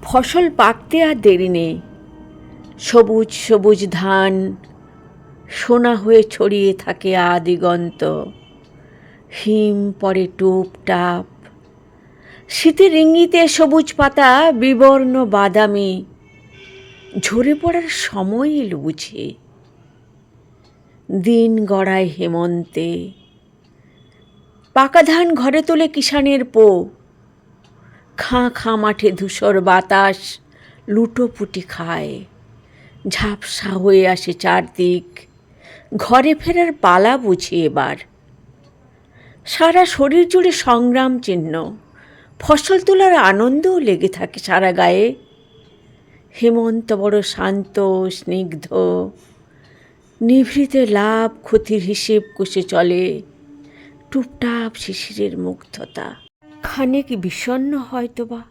ফসল পাকতে আর দেরি নেই। সবুজ সবুজ ধান সোনা হয়ে ছড়িয়ে থাকে আদিগন্ত। হিম পড়ে টুপ টাপ, শীতের ইঙ্গিতে সবুজ পাতা বিবর্ণ বাদামি, ঝরে পড়ার সময় এলো বুঝি। দিন গড়ায় হেমন্তে, পাকা ধান ঘরে তোলে কিষানের পো। খাঁ খাঁ মাঠে ধূসর বাতাস লুটোপুটি খায়, ঝাপসা হয়ে আসে চারদিক। ঘরে ফেরার পালা বুঝি এবার। সারা শরীর জুড়ে সংগ্রাম চিহ্ন, ফসল তোলার আনন্দও লেগে থাকে সারা গায়ে। হেমন্ত বড় শান্ত স্নিগ্ধ, নিভৃতে লাভ ক্ষতির হিসেব কষে চলে। টুপটাপ শিশিরের মুগ্ধতা, খানিক বিষণ্ণ হয়তো বা।